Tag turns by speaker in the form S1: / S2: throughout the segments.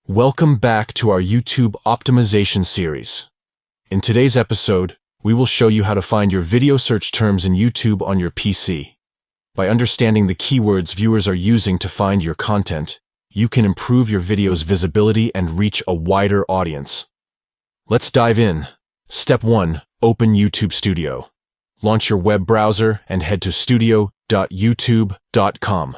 S1: Welcome back to our YouTube optimization series. In today's episode, we will show you how to find your video search terms in YouTube on your PC. By understanding the keywords viewers are using to find your content, you can improve your video's visibility and reach a wider audience. Let's dive in. Step 1. Open YouTube Studio. Launch your web browser and head to studio.youtube.com.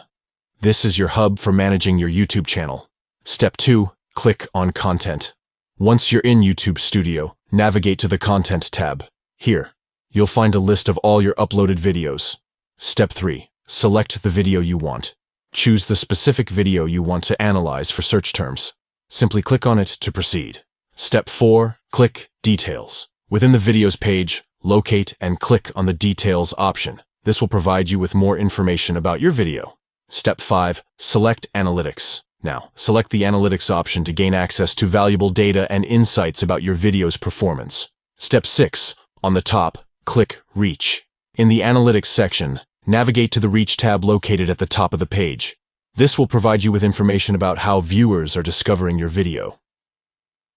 S1: This is your hub for managing your YouTube channel. Step 2. Click on Content. Once you're in YouTube Studio, navigate to the Content tab. Here, you'll find a list of all your uploaded videos. Step 3. Select the video you want. Choose the specific video you want to analyze for search terms. Simply click on it to proceed. Step 4. Click Details. Within the videos page, locate and click on the Details option. This will provide you with more information about your video. Step 5. Select Analytics. Now, select the Analytics option to gain access to valuable data and insights about your video's performance. Step 6. On the top, click Reach. In the Analytics section, navigate to the Reach tab located at the top of the page. This will provide you with information about how viewers are discovering your video.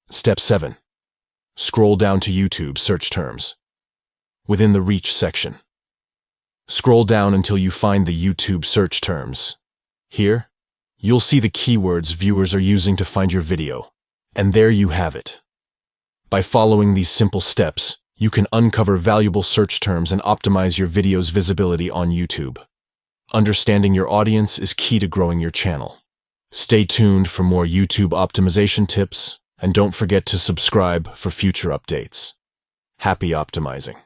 S1: Step 7. Scroll down to YouTube search terms. Within the Reach section, scroll down until you find the YouTube search terms. Here, you'll see the keywords viewers are using to find your video. And there you have it. By following these simple steps, you can uncover valuable search terms and optimize your video's visibility on YouTube. Understanding your audience is key to growing your channel. Stay tuned for more YouTube optimization tips, and don't forget to subscribe for future updates. Happy optimizing!